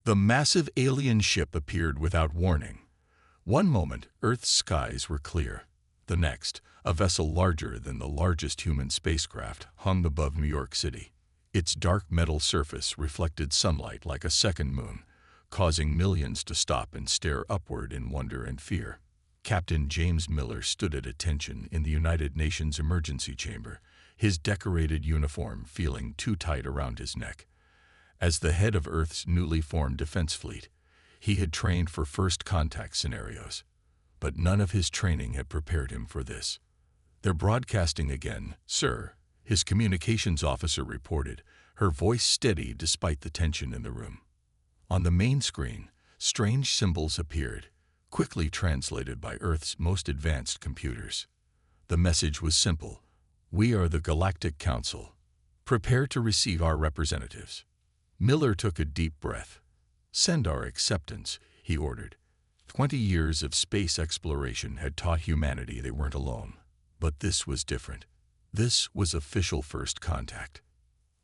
The massive alien ship appeared without warning. One moment, Earth's skies were clear. The next, a vessel larger than the largest human spacecraft hung above New York City. Its dark metal surface reflected sunlight like a second moon, causing millions to stop and stare upward in wonder and fear. Captain James Miller stood at attention in the United Nations Emergency Chamber, his decorated uniform feeling too tight around his neck. As the head of Earth's newly formed defense fleet, he had trained for first contact scenarios. But none of his training had prepared him for this. "They're broadcasting again, sir," his communications officer reported, her voice steady despite the tension in the room. On the main screen, strange symbols appeared, quickly translated by Earth's most advanced computers. The message was simple: "We are the Galactic Council. Prepare to receive our representatives." Miller took a deep breath. "Send our acceptance," he ordered. 20 years of space exploration had taught humanity they weren't alone. But this was different. This was official first contact.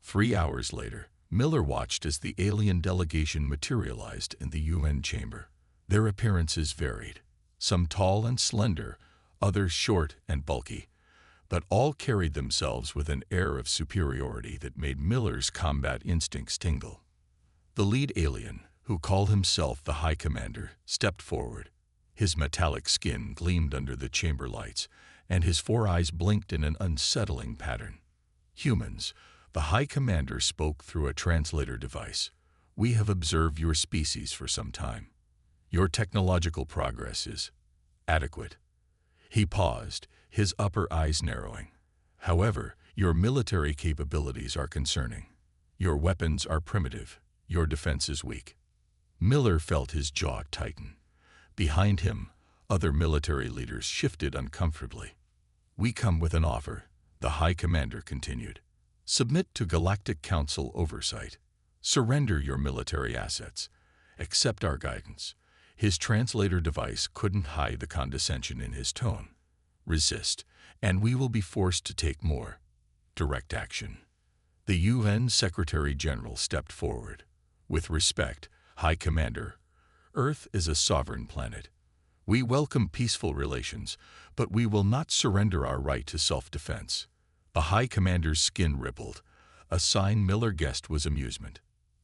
3 hours later, Miller watched as the alien delegation materialized in the UN chamber. Their appearances varied. Some tall and slender, others short and bulky, but all carried themselves with an air of superiority that made Miller's combat instincts tingle. The lead alien, who called himself the High Commander, stepped forward. His metallic skin gleamed under the chamber lights, and his 4 eyes blinked in an unsettling pattern. "Humans," the High Commander spoke through a translator device, "we have observed your species for some time. Your technological progress is adequate." He paused, his upper eyes narrowing. "However, your military capabilities are concerning. Your weapons are primitive, your defense is weak." Miller felt his jaw tighten. Behind him, other military leaders shifted uncomfortably. "We come with an offer," the High Commander continued. "Submit to Galactic Council oversight. Surrender your military assets. Accept our guidance." His translator device couldn't hide the condescension in his tone. "Resist, and we will be forced to take more direct action." The UN Secretary-General stepped forward. "With respect, High Commander, Earth is a sovereign planet. We welcome peaceful relations, but we will not surrender our right to self-defense." The High Commander's skin rippled. A sign Miller guessed was amusement.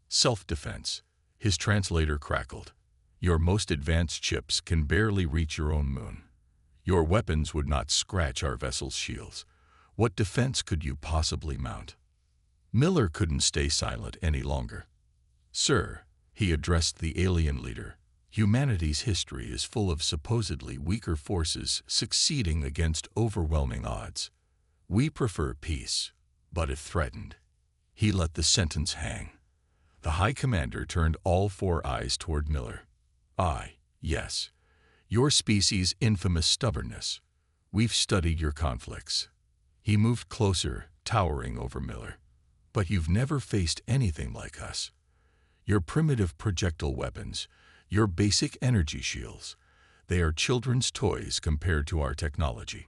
"Self-defense," his translator crackled. "Your most advanced chips can barely reach your own moon. Your weapons would not scratch our vessel's shields. What defense could you possibly mount?" Miller couldn't stay silent any longer. "Sir," he addressed the alien leader, "humanity's history is full of supposedly weaker forces succeeding against overwhelming odds. We prefer peace, but if threatened." He let the sentence hang. The High Commander turned all 4 eyes toward Miller. "Yes. Your species' infamous stubbornness. We've studied your conflicts." He moved closer, towering over Miller. "But you've never faced anything like us. Your primitive projectile weapons, your basic energy shields, they are children's toys compared to our technology."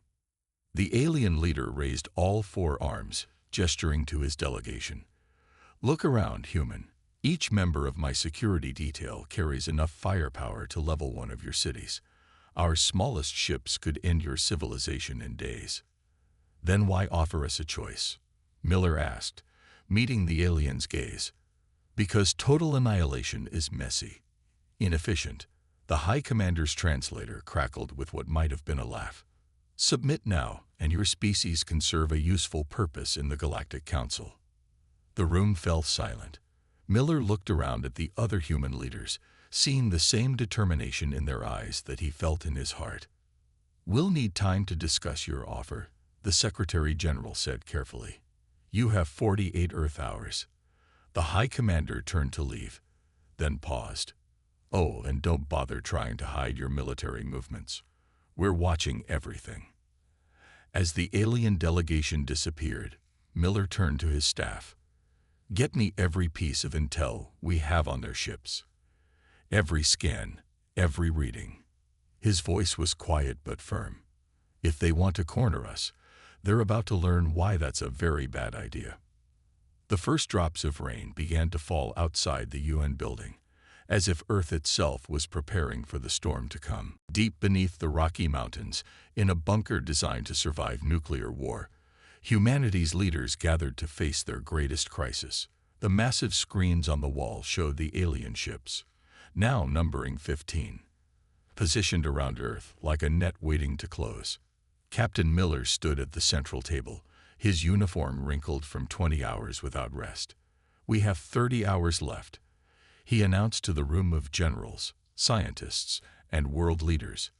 The alien leader raised all 4 arms, gesturing to his delegation. "Look around, human. Each member of my security detail carries enough firepower to level one of your cities. Our smallest ships could end your civilization in days." "Then why offer us a choice?" Miller asked, meeting the alien's gaze. "Because total annihilation is messy, inefficient." The High Commander's translator crackled with what might have been a laugh. "Submit now, and your species can serve a useful purpose in the Galactic Council." The room fell silent. Miller looked around at the other human leaders, seeing the same determination in their eyes that he felt in his heart. "We'll need time to discuss your offer," the Secretary-General said carefully. "You have 48 Earth hours." The High Commander turned to leave, then paused. "Oh, and don't bother trying to hide your military movements. We're watching everything." As the alien delegation disappeared, Miller turned to his staff. "Get me every piece of intel we have on their ships. Every scan, every reading." His voice was quiet but firm. "If they want to corner us, they're about to learn why that's a very bad idea." The first drops of rain began to fall outside the UN building, as if Earth itself was preparing for the storm to come. Deep beneath the Rocky Mountains, in a bunker designed to survive nuclear war, humanity's leaders gathered to face their greatest crisis. The massive screens on the wall showed the alien ships, now numbering 15, positioned around Earth like a net waiting to close. Captain Miller stood at the central table, his uniform wrinkled from 20 hours without rest. "We have 30 hours left," he announced to the room of generals, scientists, and world leaders.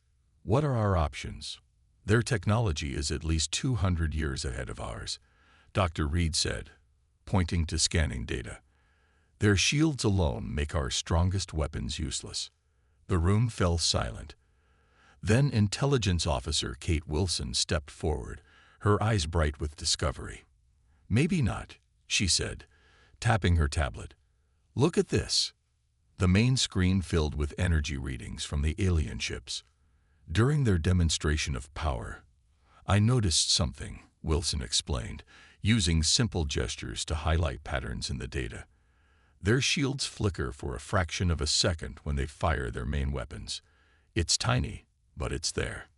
"What are our options?" "Their technology is at least 200 years ahead of ours," Dr. Reed said, pointing to scanning data. "Their shields alone make our strongest weapons useless." The room fell silent. Then Intelligence Officer Kate Wilson stepped forward, her eyes bright with discovery. "Maybe not," she said, tapping her tablet. "Look at this." The main screen filled with energy readings from the alien ships. "During their demonstration of power, I noticed something," Wilson explained, using simple gestures to highlight patterns in the data. "Their shields flicker for a fraction of a second when they fire their main weapons. It's tiny, but it's there."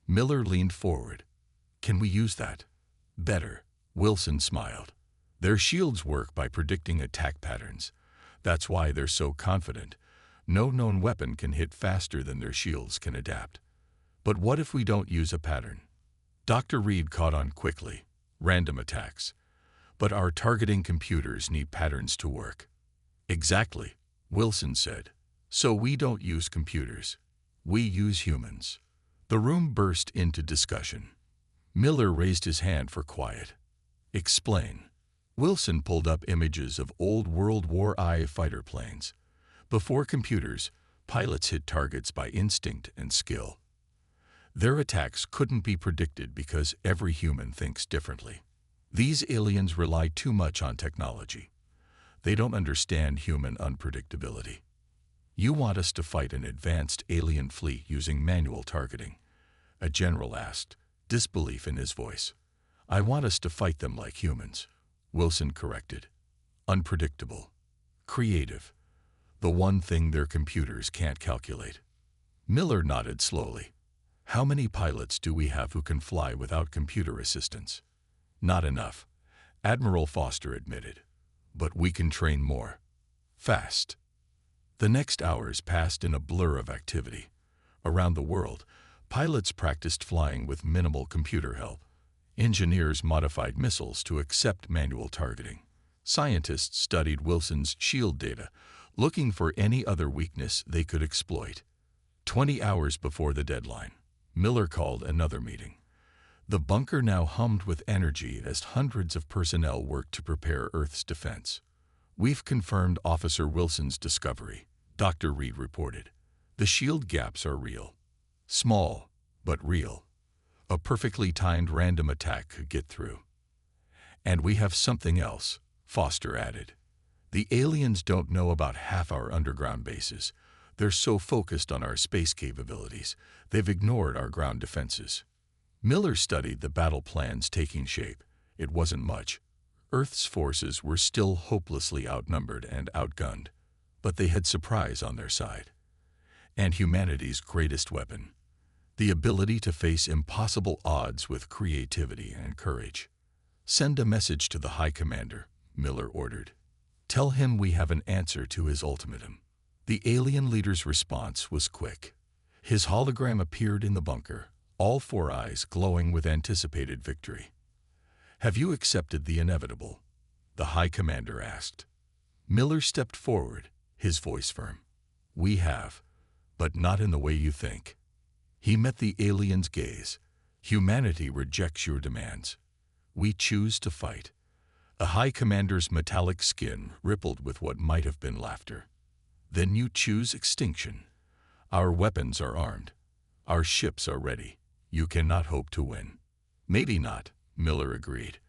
Miller leaned forward. "Can we use that?" "Better," Wilson smiled. "Their shields work by predicting attack patterns. That's why they're so confident. No known weapon can hit faster than their shields can adapt." "But what if we don't use a pattern?" Dr. Reed caught on quickly. "Random attacks. But our targeting computers need patterns to work." "Exactly," Wilson said. "So we don't use computers. We use humans." The room burst into discussion. Miller raised his hand for quiet. "Explain." Wilson pulled up images of old World War I fighter planes. Before computers, pilots hit targets by instinct and skill. Their attacks couldn't be predicted because every human thinks differently. These aliens rely too much on technology. They don't understand human unpredictability. "You want us to fight an advanced alien fleet using manual targeting?" a general asked, disbelief in his voice. "I want us to fight them like humans," Wilson corrected. "Unpredictable. Creative. The one thing their computers can't calculate." Miller nodded slowly. "How many pilots do we have who can fly without computer assistance?" "Not enough," Admiral Foster admitted. "But we can train more. Fast." The next hours passed in a blur of activity. Around the world, pilots practiced flying with minimal computer help. Engineers modified missiles to accept manual targeting. Scientists studied Wilson's shield data, looking for any other weakness they could exploit. 20 hours before the deadline, Miller called another meeting. The bunker now hummed with energy as hundreds of personnel worked to prepare Earth's defense. "We've confirmed Officer Wilson's discovery," Dr. Reed reported. "The shield gaps are real. Small, but real. A perfectly timed random attack could get through." "And we have something else," Foster added. "The aliens don't know about half our underground bases. They're so focused on our space capabilities, they've ignored our ground defenses." Miller studied the battle plans taking shape. It wasn't much. Earth's forces were still hopelessly outnumbered and outgunned, but they had surprise on their side. And humanity's greatest weapon, the ability to face impossible odds with creativity and courage. "Send a message to the High Commander," Miller ordered. "Tell him we have an answer to his ultimatum." The alien leader's response was quick. His hologram appeared in the bunker, all four eyes glowing with anticipated victory. "Have you accepted the inevitable?" the High Commander asked. Miller stepped forward, his voice firm. "We have, but not in the way you think." He met the alien's gaze. "Humanity rejects your demands. We choose to fight." The High Commander's metallic skin rippled with what might have been laughter. "Then you choose extinction. Our weapons are armed. Our ships are ready. You cannot hope to win." "Maybe not," Miller agreed.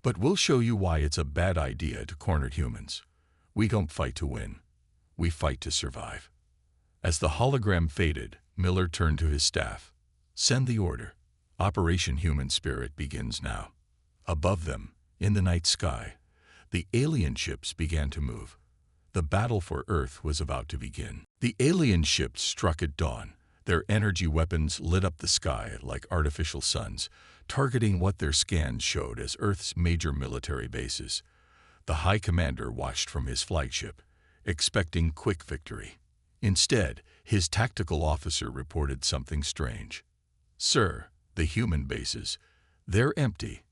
"But we'll show you why it's a bad idea to corner humans. We don't fight to win. We fight to survive." As the hologram faded, Miller turned to his staff. "Send the order. Operation Human Spirit begins now." Above them, in the night sky, the alien ships began to move. The battle for Earth was about to begin. The alien ships struck at dawn. Their energy weapons lit up the sky like artificial suns, targeting what their scans showed as Earth's major military bases. The High Commander watched from his flagship, expecting quick victory. Instead, his tactical officer reported something strange. "Sir, the human bases, they're empty."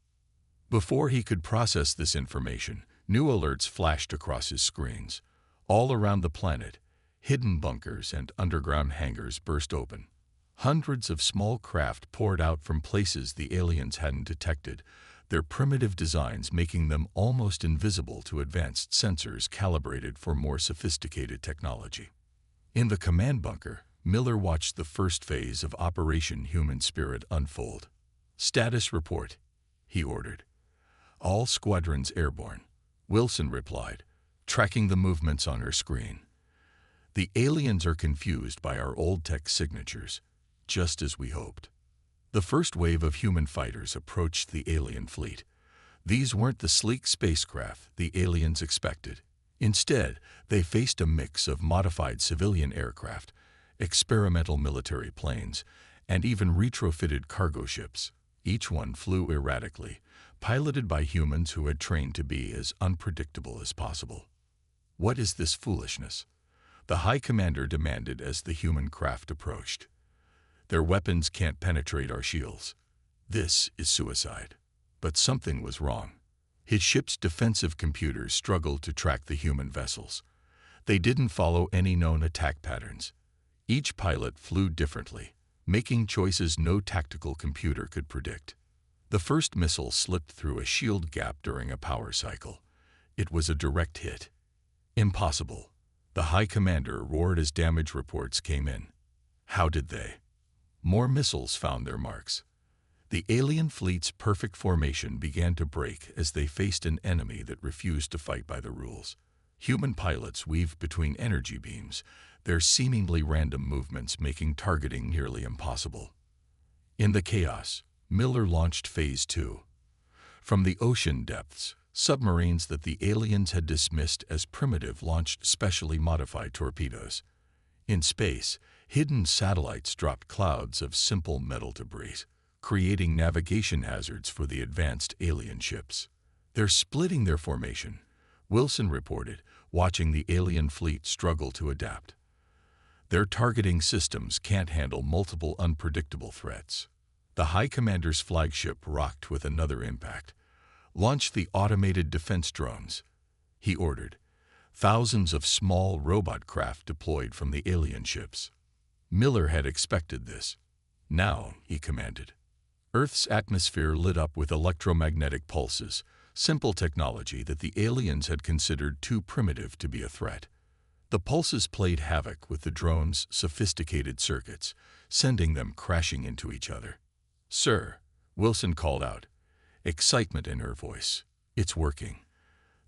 Before he could process this information, new alerts flashed across his screens. All around the planet, hidden bunkers and underground hangars burst open. Hundreds of small craft poured out from places the aliens hadn't detected, their primitive designs making them almost invisible to advanced sensors calibrated for more sophisticated technology. In the command bunker, Miller watched the first phase of Operation Human Spirit unfold. "Status report," he ordered. "All squadrons airborne," Wilson replied, tracking the movements on her screen. "The aliens are confused by our old tech signatures, just as we hoped." The first wave of human fighters approached the alien fleet. These weren't the sleek spacecraft the aliens expected. Instead, they faced a mix of modified civilian aircraft, experimental military planes, and even retrofitted cargo ships. Each one flew erratically, piloted by humans who had trained to be as unpredictable as possible. "What is this foolishness?" the High Commander demanded as the human craft approached. "Their weapons can't penetrate our shields. This is suicide." But something was wrong. His ship's defensive computers struggled to track the human vessels. They didn't follow any known attack patterns. Each pilot flew differently, making choices no tactical computer could predict. The first missile slipped through a shield gap during a power cycle. It was a direct hit. "Impossible," the High Commander roared as damage reports came in. How did they? More missiles found their marks. The alien fleet's perfect formation began to break as they faced an enemy that refused to fight by the rules. Human pilots weaved between energy beams, their seemingly random movements making targeting nearly impossible. In the chaos, Miller launched Phase 2. From the ocean depths, submarines that the aliens had dismissed as primitive launched specially modified torpedoes. In space, hidden satellites dropped clouds of simple metal debris, creating navigation hazards for the advanced alien ships. "They're splitting their formation," Wilson reported, watching the alien fleet struggle to adapt. "Their targeting systems can't handle multiple unpredictable threats." The High Commander's flagship rocked with another impact. "Launch the automated defense drones," he ordered. Thousands of small robot craft deployed from the alien ships. Miller had expected this. "Now," he commanded. Earth's atmosphere lit up with electromagnetic pulses, simple technology that the aliens had considered too primitive to be a threat. The pulses played havoc with the drones' sophisticated circuits, sending them crashing into each other. "Sir," Wilson called out, excitement in her voice. "It's working.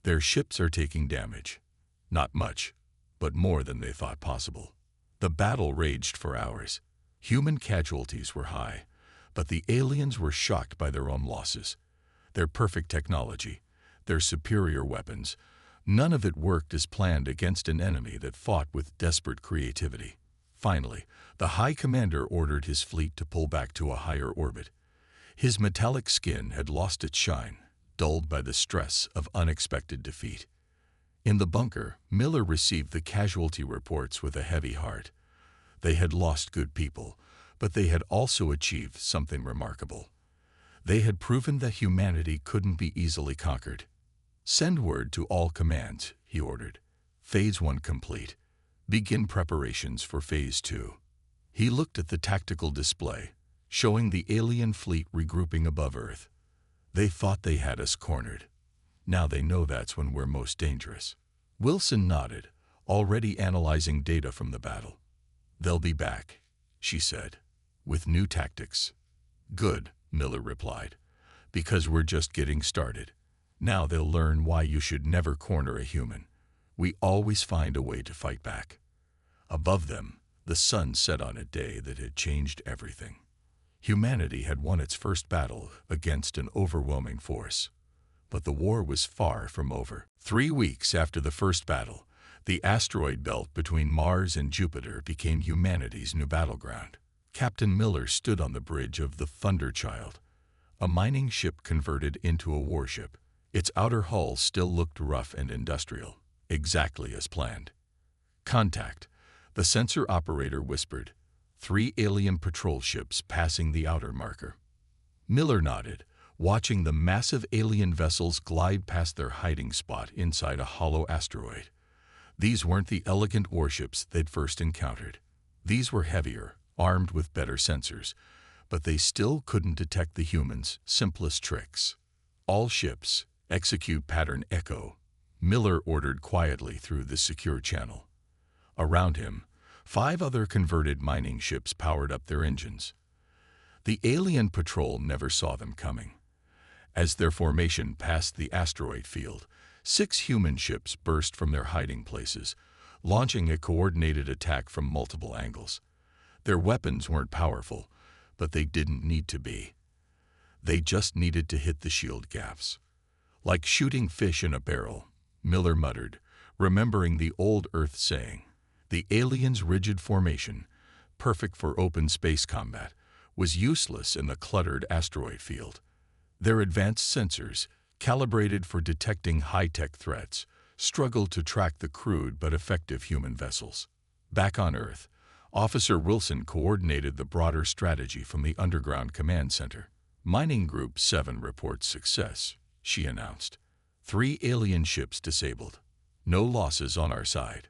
Their ships are taking damage. Not much, but more than they thought possible." The battle raged for hours. Human casualties were high, but the aliens were shocked by their own losses. Their perfect technology, their superior weapons, none of it worked as planned against an enemy that fought with desperate creativity. Finally, the High Commander ordered his fleet to pull back to a higher orbit. His metallic skin had lost its shine, dulled by the stress of unexpected defeat. In the bunker, Miller received the casualty reports with a heavy heart. They had lost good people, but they had also achieved something remarkable. They had proven that humanity couldn't be easily conquered. "Send word to all commands," he ordered. "Phase 1 complete. Begin preparations for Phase 2. He looked at the tactical display, showing the alien fleet regrouping above Earth. "They thought they had us cornered. Now they know that's when we're most dangerous." Wilson nodded, already analyzing data from the battle. "They'll be back," she said, "with new tactics." "Good," Miller replied, "because we're just getting started. Now they'll learn why you should never corner a human. We always find a way to fight back." Above them, the sun set on a day that had changed everything. Humanity had won its first battle against an overwhelming force. But the war was far from over. 3 weeks after the first battle, The asteroid belt between Mars and Jupiter became humanity's new battleground. Captain Miller stood on the bridge of the Thunderchild, a mining ship converted into a warship. Its outer hull still looked rough and industrial, exactly as planned. "Contact," the sensor operator whispered. 3 alien patrol ships passing the outer marker. Miller nodded, watching the massive alien vessels glide past their hiding spot inside a hollow asteroid. These weren't the elegant warships they'd first encountered. These were heavier, armed with better sensors, but they still couldn't detect the humans' simplest tricks. "All ships, execute pattern Echo," Miller ordered quietly through the secure channel. Around him, 5 other converted mining ships powered up their engines. The alien patrol never saw them coming. As their formation passed the asteroid field, 6 human ships burst from their hiding places, launching a coordinated attack from multiple angles. Their weapons weren't powerful, but they didn't need to be. They just needed to hit the shield gaps. "Like shooting fish in a barrel," Miller muttered, remembering the old Earth saying. The aliens' rigid formation, perfect for open space combat, was useless in the cluttered asteroid field. Their advanced sensors, calibrated for detecting high-tech threats, struggled to track the crude but effective human vessels. Back on Earth, Officer Wilson coordinated the broader strategy from the underground command center. "Mining Group 7 reports success," she announced. 3 alien ships disabled. "No losses on our side."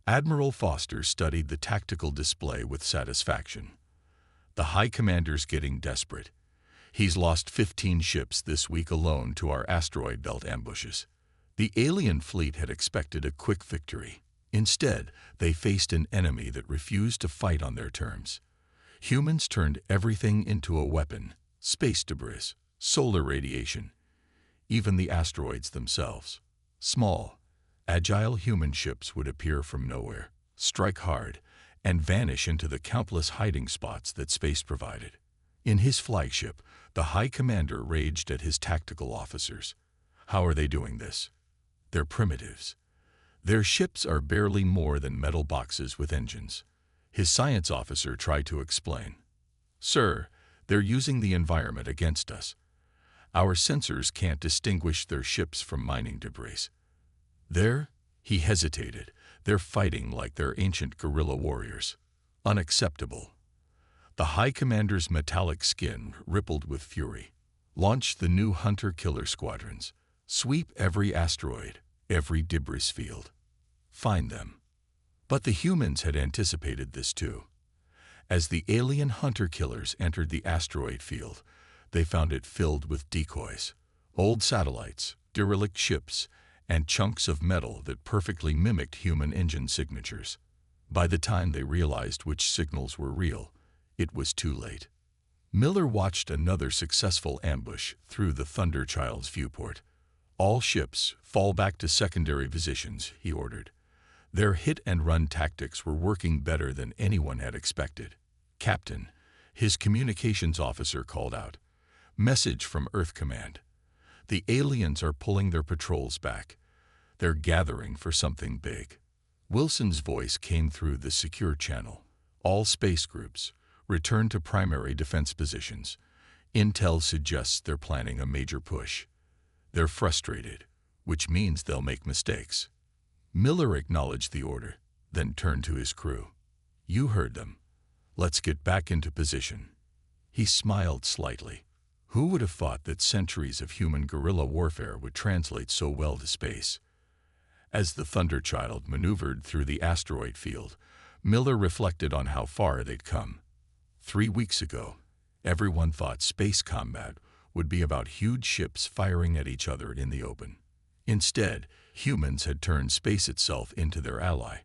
Admiral Foster studied the tactical display with satisfaction. "The High Commander's getting desperate. He's lost 15 ships this week alone to our asteroid belt ambushes." The alien fleet had expected a quick victory. Instead, they faced an enemy that refused to fight on their terms. Humans turned everything into a weapon: space debris, solar radiation, even the asteroids themselves. Small, agile human ships would appear from nowhere, strike hard, and vanish into the countless hiding spots that space provided. In his flagship, the High Commander raged at his tactical officers. "How are they doing this? They're primitives. Their ships are barely more than metal boxes with engines." His science officer tried to explain. "Sir, they're using the environment against us. Our sensors can't distinguish their ships from mining debris. He hesitated. "They're fighting like they're ancient guerrilla warriors. Unacceptable." The High Commander's metallic skin rippled with fury. "Launch the new hunter-killer squadrons. Sweep every asteroid, every debris field. Find them." But the humans had anticipated this too. As the alien hunter-killers entered the asteroid field, they found it filled with decoys, old satellites, derelict ships, and chunks of metal that perfectly mimicked human engine signatures. By the time they realized which signals were real, it was too late. Miller watched another successful ambush through the Thunderchild's viewport. "All ships, fall back to secondary positions," he ordered. Their hit-and-run tactics were working better than anyone had expected. "Captain," his communications officer called out. "Message from Earth Command. The aliens are pulling their patrols back. They're gathering for something big." Wilson's voice came through the secure channel. "All space groups, return to primary defense positions. Intel suggests they're planning a major push. They're frustrated, which means they'll make mistakes." Miller acknowledged the order, then turned to his crew. "You heard them. Let's get back into position." He smiled slightly. Who would have thought that centuries of human guerrilla warfare would translate so well to space? As the Thunderchild maneuvered through the asteroid field, Miller reflected on how far they'd come. 3 weeks ago, everyone thought space combat would be about huge ships firing at each other in the open. Instead, humans had turned space itself into their ally,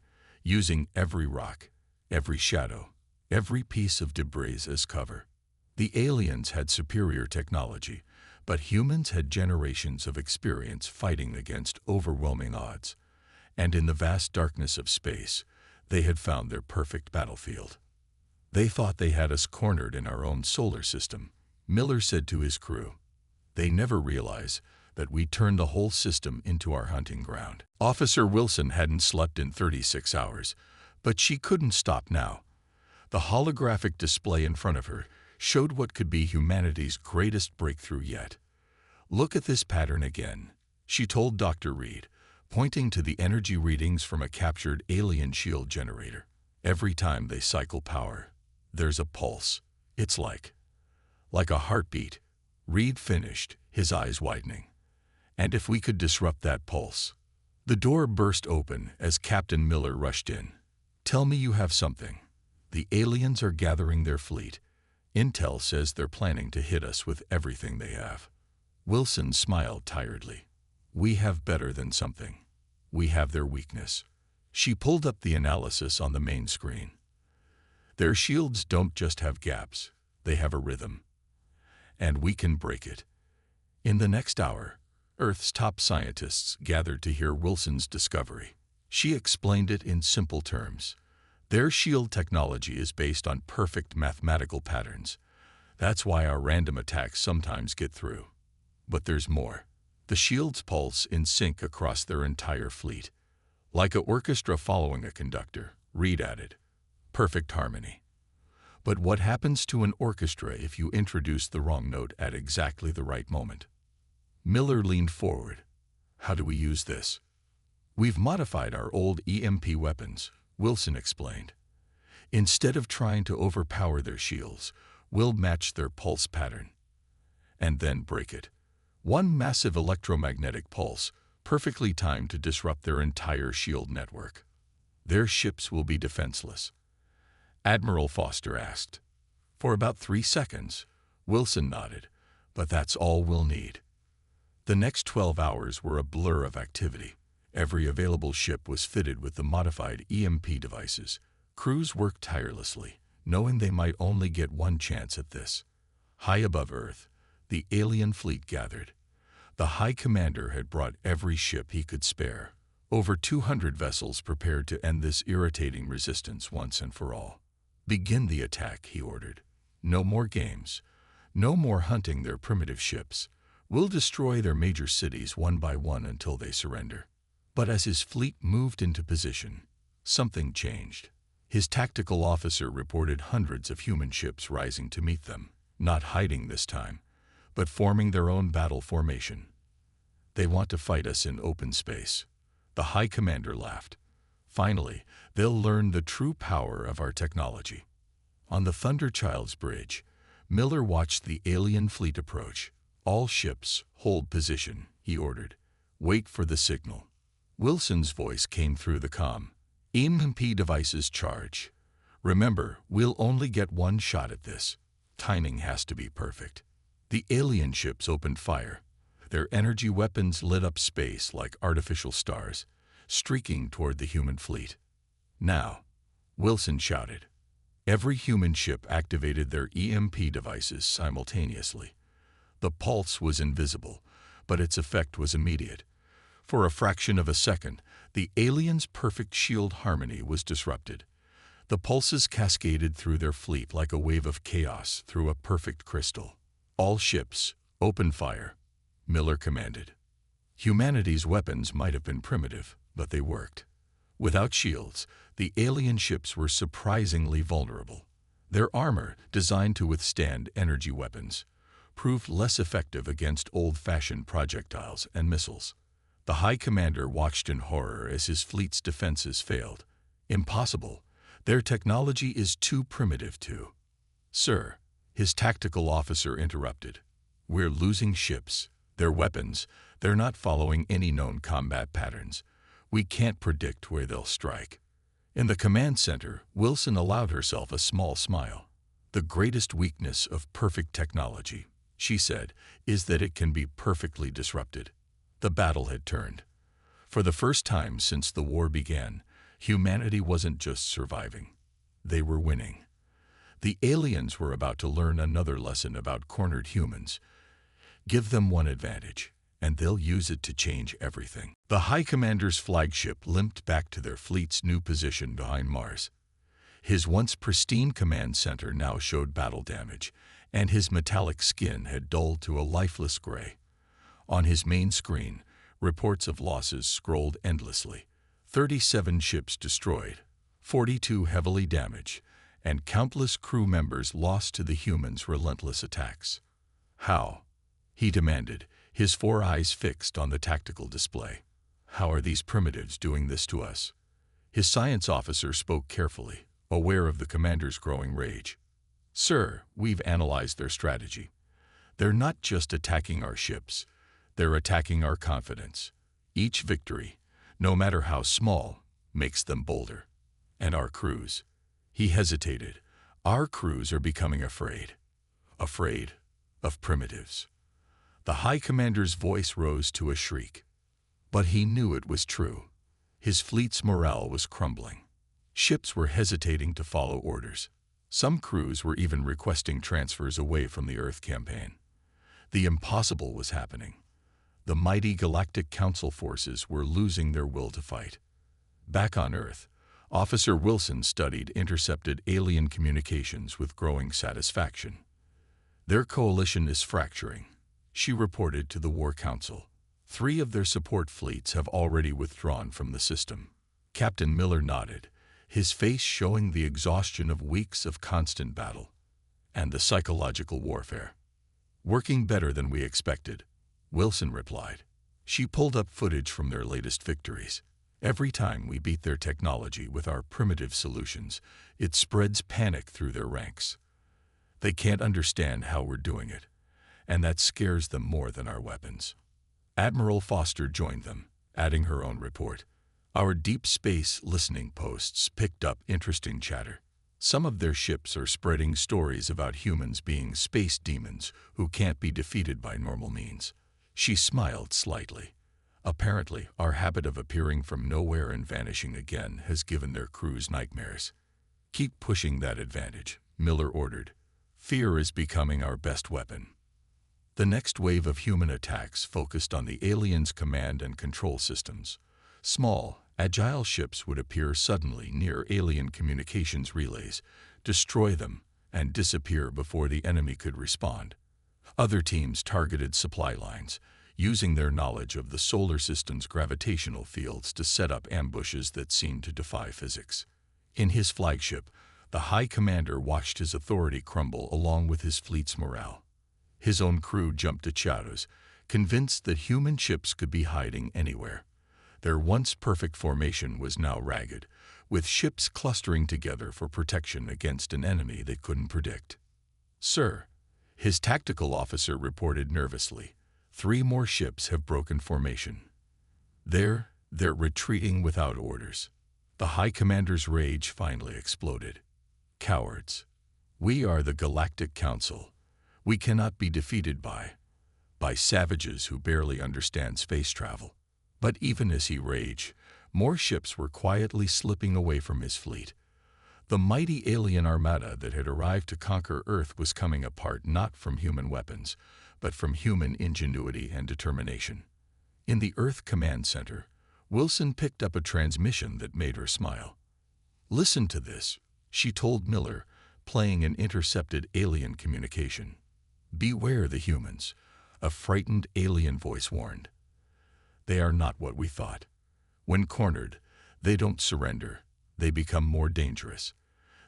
using every rock, every shadow, every piece of debris as cover. The aliens had superior technology, but humans had generations of experience fighting against overwhelming odds. And in the vast darkness of space, they had found their perfect battlefield. "They thought they had us cornered in our own solar system," Miller said to his crew. "They never realize that we turned the whole system into our hunting ground. Officer Wilson hadn't slept in 36 hours, but she couldn't stop now. The holographic display in front of her showed what could be humanity's greatest breakthrough yet. "Look at this pattern again," she told Dr. Reed, pointing to the energy readings from a captured alien shield generator. "Every time they cycle power, there's a pulse. It's like a heartbeat." Reed finished, his eyes widening. "And if we could disrupt that pulse?" The door burst open as Captain Miller rushed in. "Tell me you have something. The aliens are gathering their fleet. Intel says they're planning to hit us with everything they have." Wilson smiled tiredly. "We have better than something. We have their weakness." She pulled up the analysis on the main screen. "Their shields don't just have gaps, they have a rhythm. And we can break it." In the next hour, Earth's top scientists gathered to hear Wilson's discovery. She explained it in simple terms. Their shield technology is based on perfect mathematical patterns. That's why our random attacks sometimes get through. But there's more. The shields pulse in sync across their entire fleet. Like an orchestra following a conductor, Reed added. Perfect harmony. But what happens to an orchestra if you introduce the wrong note at exactly the right moment? Miller leaned forward. "How do we use this?" "We've modified our old EMP weapons," Wilson explained. "Instead of trying to overpower their shields, we'll match their pulse pattern. And then break it. One massive electromagnetic pulse, perfectly timed to disrupt their entire shield network. Their ships will be defenseless." Admiral Foster asked. "For about 3 seconds," Wilson nodded, "but that's all we'll need." The next 12 hours were a blur of activity. Every available ship was fitted with the modified EMP devices. Crews worked tirelessly, knowing they might only get one chance at this. High above Earth, the alien fleet gathered. The High Commander had brought every ship he could spare. Over 200 vessels prepared to end this irritating resistance once and for all. "Begin the attack," he ordered. "No more games. No more hunting their primitive ships. We'll destroy their major cities one by one until they surrender." But as his fleet moved into position, something changed. His tactical officer reported hundreds of human ships rising to meet them, not hiding this time, but forming their own battle formation. "They want to fight us in open space." The High Commander laughed. "Finally, they'll learn the true power of our technology." On the Thunderchild's bridge, Miller watched the alien fleet approach. "All ships, hold position," he ordered. "Wait for the signal." Wilson's voice came through the comm. "EMP devices charge. Remember, we'll only get one shot at this. Timing has to be perfect." The alien ships opened fire. Their energy weapons lit up space like artificial stars, streaking toward the human fleet. "Now," Wilson shouted. Every human ship activated their EMP devices simultaneously. The pulse was invisible, but its effect was immediate. For a fraction of a second, the aliens' perfect shield harmony was disrupted. The pulses cascaded through their fleet like a wave of chaos through a perfect crystal. "All ships, open fire," Miller commanded. Humanity's weapons might have been primitive, but they worked. Without shields, the alien ships were surprisingly vulnerable. Their armor, designed to withstand energy weapons, proved less effective against old-fashioned projectiles and missiles. The High Commander watched in horror as his fleet's defenses failed. "Impossible. Their technology is too primitive to—" "Sir," his tactical officer interrupted. "We're losing ships. Their weapons, they're not following any known combat patterns. We can't predict where they'll strike." In the command center, Wilson allowed herself a small smile. "The greatest weakness of perfect technology," she said, "is that it can be perfectly disrupted." The battle had turned. For the first time since the war began, humanity wasn't just surviving. They were winning. The aliens were about to learn another lesson about cornered humans. Give them one advantage, and they'll use it to change everything. The High Commander's flagship limped back to their fleet's new position behind Mars. His once pristine command center now showed battle damage, and his metallic skin had dulled to a lifeless gray. On his main screen, reports of losses scrolled endlessly. 37 ships destroyed, 42 heavily damaged, and countless crew members lost to the humans' relentless attacks. How? He demanded, his 4 eyes fixed on the tactical display. How are these primitives doing this to us? His science officer spoke carefully, aware of the commander's growing rage. Sir, we've analyzed their strategy. They're not just attacking our ships, they're attacking our confidence. Each victory, no matter how small, makes them bolder. And our crews. He hesitated. Our crews are becoming afraid. Afraid of primitives. The High Commander's voice rose to a shriek. But he knew it was true. His fleet's morale was crumbling. Ships were hesitating to follow orders. Some crews were even requesting transfers away from the Earth campaign. The impossible was happening. The mighty Galactic Council forces were losing their will to fight. Back on Earth, Officer Wilson studied intercepted alien communications with growing satisfaction. Their coalition is fracturing, she reported to the War Council. 3 of their support fleets have already withdrawn from the system. Captain Miller nodded, his face showing the exhaustion of weeks of constant battle and the psychological warfare. Working better than we expected, Wilson replied. She pulled up footage from their latest victories. Every time we beat their technology with our primitive solutions, it spreads panic through their ranks. They can't understand how we're doing it, and that scares them more than our weapons. Admiral Foster joined them, adding her own report. Our deep space listening posts picked up interesting chatter. Some of their ships are spreading stories about humans being space demons who can't be defeated by normal means. She smiled slightly. Apparently, our habit of appearing from nowhere and vanishing again has given their crews nightmares. Keep pushing that advantage, Miller ordered. Fear is becoming our best weapon. The next wave of human attacks focused on the aliens' command and control systems. Small, agile ships would appear suddenly near alien communications relays, destroy them, and disappear before the enemy could respond. Other teams targeted supply lines, using their knowledge of the solar system's gravitational fields to set up ambushes that seemed to defy physics. In his flagship, the High Commander watched his authority crumble along with his fleet's morale. His own crew jumped to shadows, convinced that human ships could be hiding anywhere. Their once perfect formation was now ragged, with ships clustering together for protection against an enemy they couldn't predict. Sir, his tactical officer reported nervously, 3 more ships have broken formation. They're retreating without orders. The High Commander's rage finally exploded. Cowards. We are the Galactic Council. We cannot be defeated by savages who barely understand space travel. But even as he raged, more ships were quietly slipping away from his fleet. The mighty alien armada that had arrived to conquer Earth was coming apart not from human weapons, but from human ingenuity and determination. In the Earth Command Center, Wilson picked up a transmission that made her smile. Listen to this, she told Miller, playing an intercepted alien communication. Beware the humans, a frightened alien voice warned. They are not what we thought. When cornered, they don't surrender. They become more dangerous.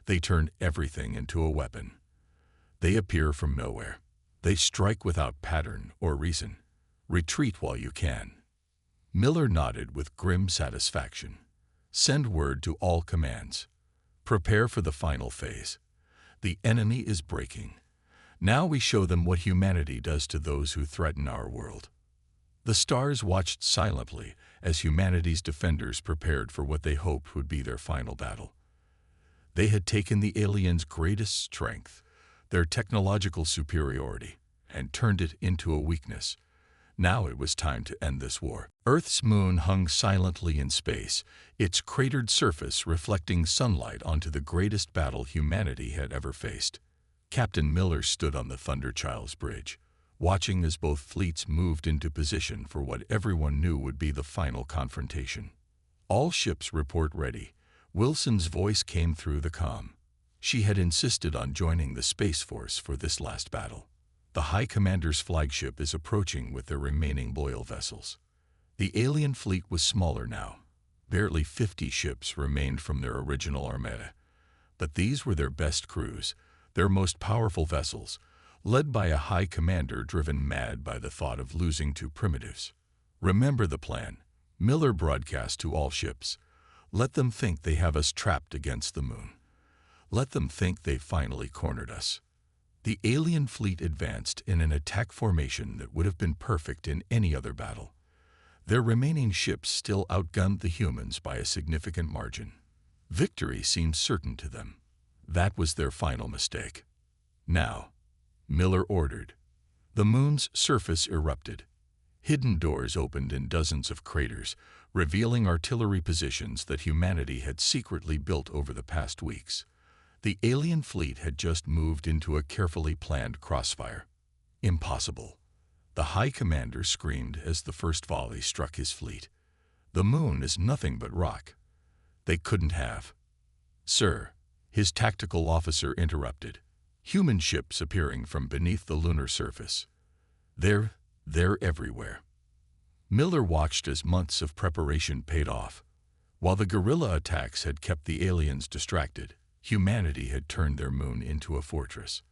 They turn everything into a weapon. They appear from nowhere. They strike without pattern or reason. Retreat while you can. Miller nodded with grim satisfaction. Send word to all commands. Prepare for the final phase. The enemy is breaking. Now we show them what humanity does to those who threaten our world. The stars watched silently as humanity's defenders prepared for what they hoped would be their final battle. They had taken the aliens' greatest strength, their technological superiority, and turned it into a weakness. Now it was time to end this war. Earth's moon hung silently in space, its cratered surface reflecting sunlight onto the greatest battle humanity had ever faced. Captain Miller stood on the Thunderchild's bridge, watching as both fleets moved into position for what everyone knew would be the final confrontation. All ships report ready. Wilson's voice came through the comm. She had insisted on joining the Space Force for this last battle. The High Commander's flagship is approaching with their remaining loyal vessels. The alien fleet was smaller now. Barely 50 ships remained from their original armada. But these were their best crews, their most powerful vessels, led by a High Commander driven mad by the thought of losing to primitives. "Remember the plan," Miller broadcast to all ships. "Let them think they have us trapped against the moon. Let them think they finally cornered us." The alien fleet advanced in an attack formation that would have been perfect in any other battle. Their remaining ships still outgunned the humans by a significant margin. Victory seemed certain to them. That was their final mistake. "Now," Miller ordered. The moon's surface erupted. Hidden doors opened in dozens of craters, revealing artillery positions that humanity had secretly built over the past weeks. The alien fleet had just moved into a carefully planned crossfire. Impossible. The High Commander screamed as the first volley struck his fleet. "The moon is nothing but rock." They couldn't have. "Sir," his tactical officer interrupted. "Human ships appearing from beneath the lunar surface. They're everywhere." Miller watched as months of preparation paid off. While the guerrilla attacks had kept the aliens distracted, humanity had turned their moon into a fortress.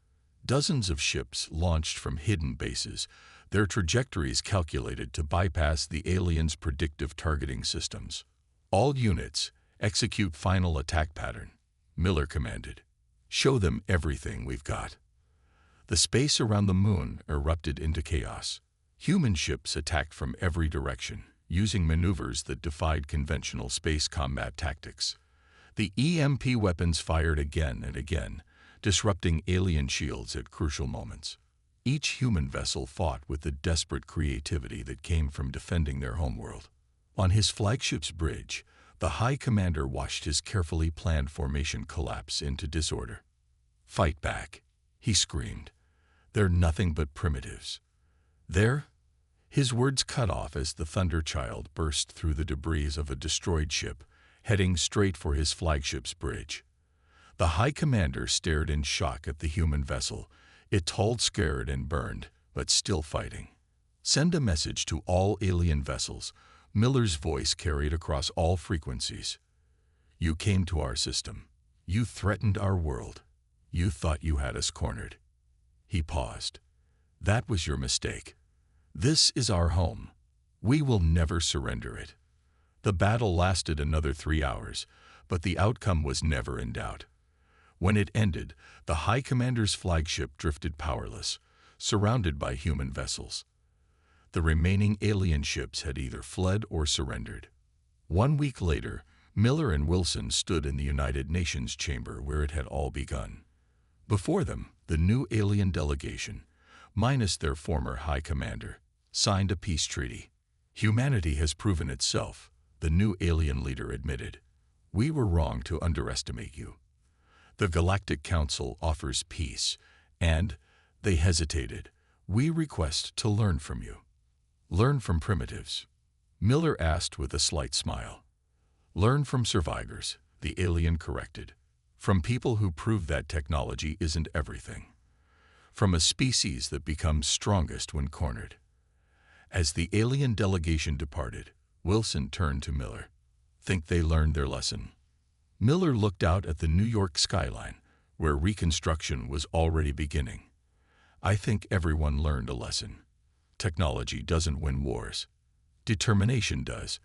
Dozens of ships launched from hidden bases, their trajectories calculated to bypass the aliens' predictive targeting systems. "All units, execute final attack pattern," Miller commanded. "Show them everything we've got." The space around the moon erupted into chaos. Human ships attacked from every direction, using maneuvers that defied conventional space combat tactics. The EMP weapons fired again and again, disrupting alien shields at crucial moments. Each human vessel fought with the desperate creativity that came from defending their homeworld. On his flagship's bridge, the High Commander watched his carefully planned formation collapse into disorder. "Fight back," he screamed. "They're nothing but primitives." His words cut off as the Thunder Child burst through the debris of a destroyed ship, heading straight for his flagship's bridge. The High Commander stared in shock at the human vessel. It told scared and burned, but still fighting. "Send a message to all alien vessels," Miller's voice carried across all frequencies. "You came to our system. You threatened our world. You thought you had us cornered." He paused. "That was your mistake. This is our home. We will never surrender it." The battle lasted another 3 hours, but the outcome was never in doubt. When it ended, the High Commander's flagship drifted powerless, surrounded by human vessels. The remaining alien ships had either fled or surrendered. 1 week later, Miller and Wilson stood in the United Nations chamber where it had all begun. Before them, the new alien delegation, minus their former High Commander, signed a peace treaty. "Humanity has proven itself," the new alien leader admitted. "We were wrong to underestimate you. The Galactic Council offers peace, and," they hesitated, "we request to learn from you." "Learn from primitives?" Miller asked with a slight smile. "Learn from survivors," the alien corrected. "From people who prove that technology isn't everything. From a species that becomes strongest when cornered." As the alien delegation departed, Wilson turned to Miller. "Think they learned their lesson?" Miller looked out at the New York skyline, where reconstruction was already beginning. "I think everyone learned a lesson. Technology doesn't win wars. Determination does,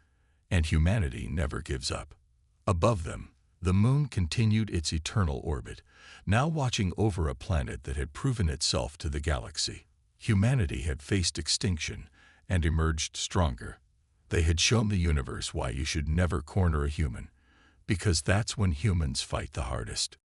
and humanity never gives up." Above them, the moon continued its eternal orbit, now watching over a planet that had proven itself to the galaxy. Humanity had faced extinction and emerged stronger. They had shown the universe why you should never corner a human, because that's when humans fight the hardest.